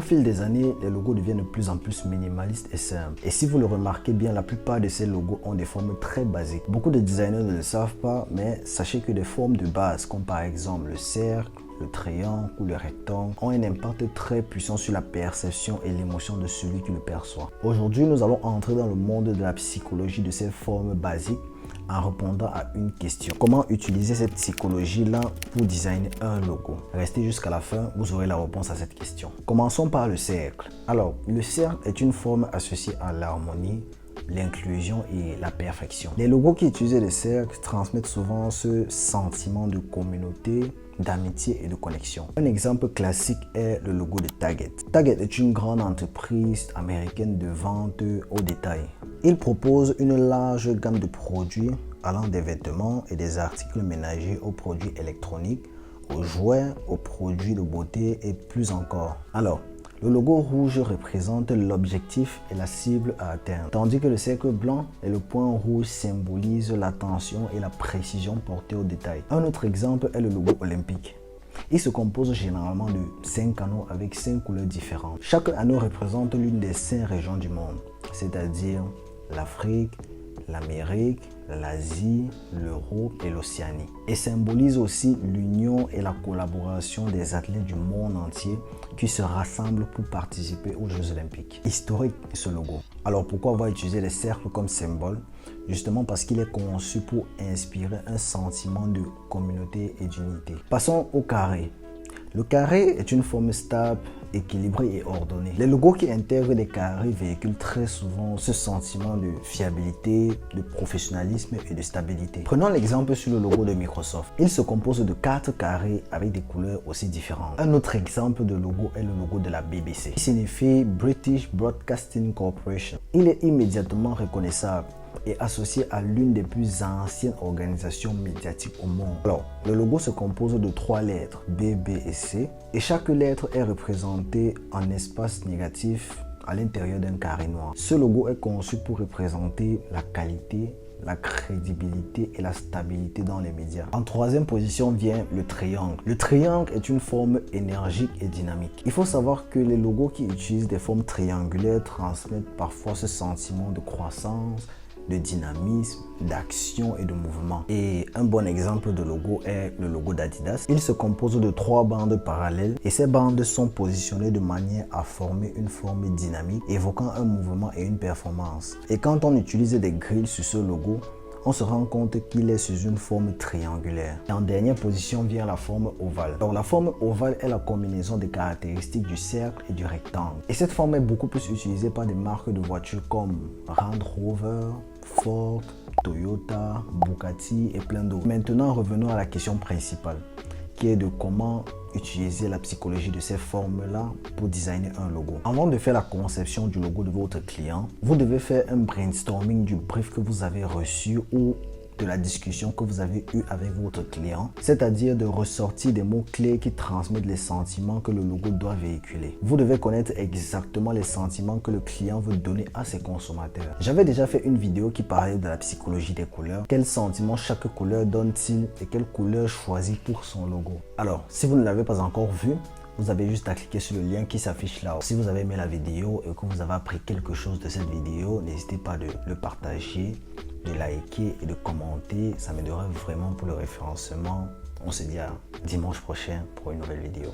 fil des années, les logos deviennent de plus en plus minimalistes et simples. Et si vous le remarquez bien, la plupart de ces logos ont des formes très basiques. Beaucoup de designers ne le savent pas, mais sachez que des formes de base, comme par exemple le cercle, le triangle ou le rectangle, ont un impact très puissant sur la perception et l'émotion de celui qui le perçoit. Aujourd'hui, nous allons entrer dans le monde de la psychologie de ces formes basiques en répondant à une question. Comment utiliser cette psychologie-là pour designer un logo? Restez jusqu'à la fin, vous aurez la réponse à cette question. Commençons par le cercle. Alors, le cercle est une forme associée à l'harmonie, l'inclusion et la perfection. Les logos qui utilisent les cercles transmettent souvent ce sentiment de communauté, d'amitié et de connexion. Un exemple classique est le logo de Target. Target est une grande entreprise américaine de vente au détail. Il propose une large gamme de produits allant des vêtements et des articles ménagers aux produits électroniques, aux jouets, aux produits de beauté et plus encore. Alors, le logo rouge représente l'objectif et la cible à atteindre, tandis que le cercle blanc et le point rouge symbolisent l'attention et la précision portée au détail. Un autre exemple est le logo olympique. Il se compose généralement de 5 anneaux avec 5 couleurs différentes. Chaque anneau représente l'une des 5 régions du monde, c'est-à-dire l'Afrique, l'Amérique, l'Asie, l'Europe et l'Océanie. Et symbolise aussi l'union et la collaboration des athlètes du monde entier qui se rassemblent pour participer aux Jeux Olympiques. Historique ce logo. Alors pourquoi on va utiliser les cercles comme symbole? Justement parce qu'il est conçu pour inspirer un sentiment de communauté et d'unité. Passons au carré. Le carré est une forme stable, équilibrée et ordonnée. Les logos qui intègrent des carrés véhiculent très souvent ce sentiment de fiabilité, de professionnalisme et de stabilité. Prenons l'exemple sur le logo de Microsoft. Il se compose de 4 carrés avec des couleurs aussi différentes. Un autre exemple de logo est le logo de la BBC. Il signifie British Broadcasting Corporation. Il est immédiatement reconnaissable et associé à l'une des plus anciennes organisations médiatiques au monde. Alors, le logo se compose de 3 lettres, B, B et C, et chaque lettre est représentée en espace négatif à l'intérieur d'un carré noir. Ce logo est conçu pour représenter la qualité, la crédibilité et la stabilité dans les médias. En troisième position vient le triangle. Le triangle est une forme énergique et dynamique. Il faut savoir que les logos qui utilisent des formes triangulaires transmettent parfois ce sentiment de croissance, de dynamisme, d'action et de mouvement. Et un bon exemple de logo est le logo d'Adidas. Il se compose de 3 bandes parallèles et ces bandes sont positionnées de manière à former une forme dynamique, évoquant un mouvement et une performance. Et quand on utilise des grilles sur ce logo, on se rend compte qu'il est sous une forme triangulaire. Et en dernière position vient la forme ovale. Alors la forme ovale est la combinaison des caractéristiques du cercle et du rectangle. Et cette forme est beaucoup plus utilisée par des marques de voitures comme Land Rover, Ford, Toyota, Bugatti et plein d'autres. Maintenant, revenons à la question principale, qui est de comment utiliser la psychologie de ces formes-là pour designer un logo. Avant de faire la conception du logo de votre client, vous devez faire un brainstorming du brief que vous avez reçu ou de la discussion que vous avez eue avec votre client, c'est-à-dire de ressortir des mots-clés qui transmettent les sentiments que le logo doit véhiculer. Vous devez connaître exactement les sentiments que le client veut donner à ses consommateurs. J'avais déjà fait une vidéo qui parlait de la psychologie des couleurs. Quels sentiments chaque couleur donne-t-il et quelle couleur choisit pour son logo? Alors, si vous ne l'avez pas encore vu, vous avez juste à cliquer sur le lien qui s'affiche là. Si vous avez aimé la vidéo et que vous avez appris quelque chose de cette vidéo, n'hésitez pas de le partager, de liker et de commenter. Ça m'aiderait vraiment pour le référencement. On se dit à dimanche prochain pour une nouvelle vidéo.